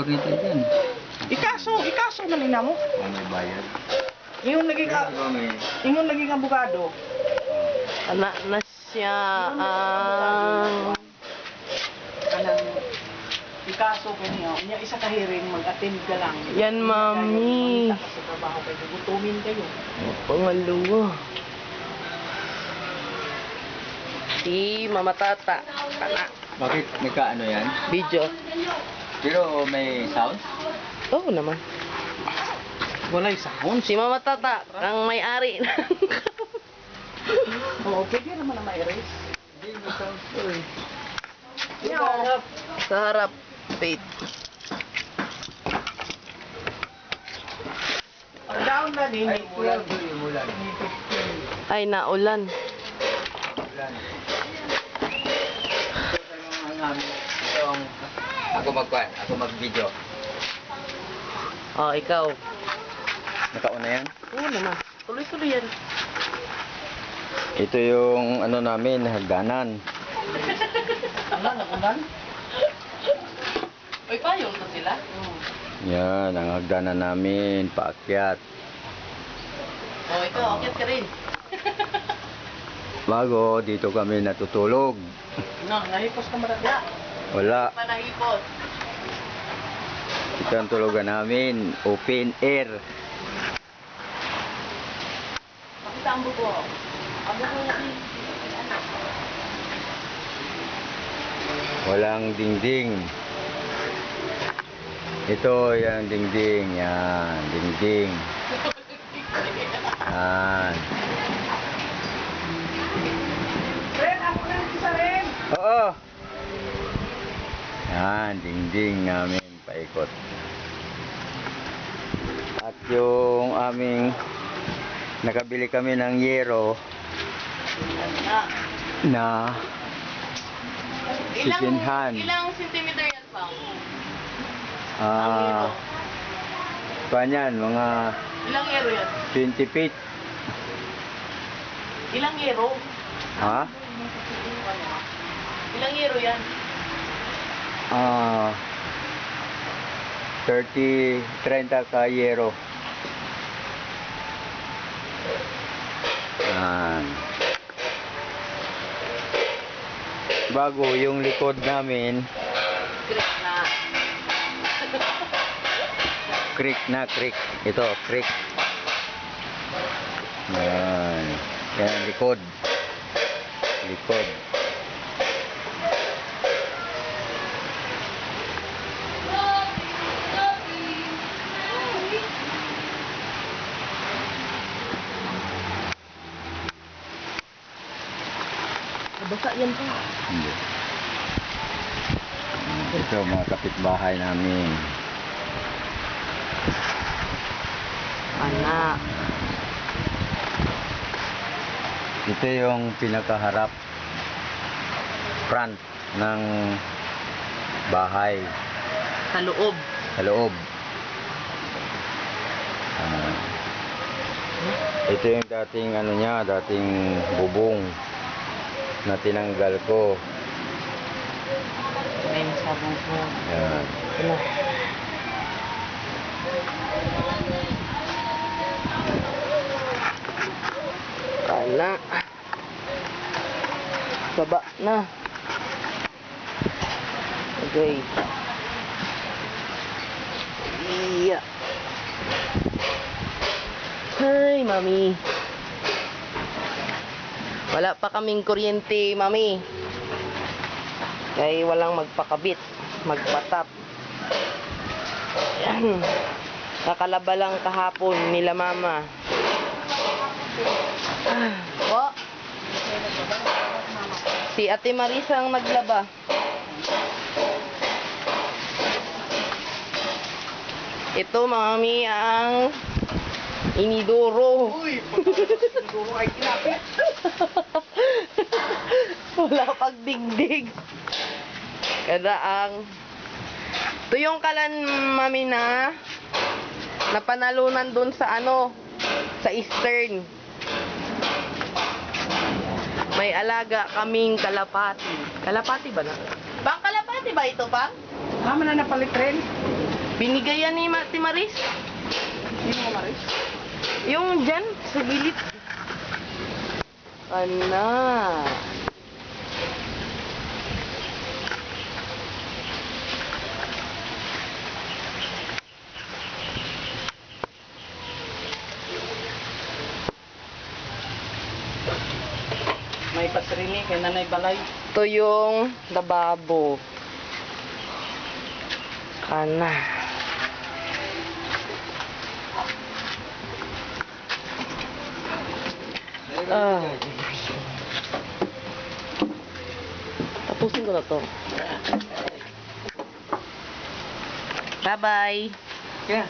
Kita dyan. Ikaso na nila mo. Kung may bayad. Ingon naging abogado. Anak na siya ang... Kanang ikaso kaniya. Unya isa ka hearing mag-attend ka lang. Yan, mami. Sa trabaho kayo, gutumin kayo. Pangalawa. Si Mama Tata. Kana. Bakit may kaano yan? Video. Pero may sound? Oo naman. Walay sound. Si Mama Tata, ang may-ari. Oo, pwede naman na ma-erase. Hindi, may sound to eh. Sa harap. Wait. Ang down na din. Ay, umulan to yung umulan. Ay, naulan. Umulan. Ako magkuhan, ako mag-video. Oh, ikaw. Nakauna yan? Oo naman. Tuloy-tuloy yan. Ito yung ano namin, hagdanan. Ano, nakunan? Uy, payong to sila? Yan, ang hagdanan namin, paakyat. Oh, ikaw, akyat ka rin. Bago, dito kami natutulog. No, nahipos ka maragya. Wala. Panahipot. Ito ang tulugan namin, open air. Pakita ang buko. Ang buko natin. Walang dingding. Ito, yung dingding. Yan, dingding. Yan. Ren, ako lang isa rin. Oo. Yan, dingding namin paikot. At yung aming nakabili kami ng yero na second hand. Ilang centimeter yan, Pang? Kanyan, mga Ilang euro yan? 20 feet. Ilang euro? Ha? Ilang euro yan? 30 ka yero. Yan. Bago yung likod namin, Correct na. creek. Ito, creek. Yan. Yan, likod. Basa yan pa. Hindi. Ito, mga kapitbahay namin. Anak. Ito yung pinakaharap front ng bahay Sa loob. sa loob. Ito yung dating ano niya, dating bubong na tinanggal ko. May sa buko. Yan. Ano? Kala. Baba na. Okay. Iya. Hi, mami. Wala pa kaming kuryente, mami. Kaya walang magpakabit, magpatap. Yan. Kakalaba lang kahapon nila mama. Po. Si Ate Marisa ang naglaba. Ito, mami, ang inidoro. Uy, siguro ay kinapit. Wala pag digdig. Kada ang... Ito yung kalan, mami, na napanalunan dun sa ano, sa Eastern. May alaga kaming kalapati. Kalapati ba na? Bang kalapati ba ito, Bang? Mama na napalit rin. Binigay yan ni Mati Maris. Hindi mo maris. Yung dyan, sa gilid. Ana. May pasrini kay Nanay Balay. Ito yung lababo. Kana. Ah. Tapusin ko na to. Bye-bye. Yeah.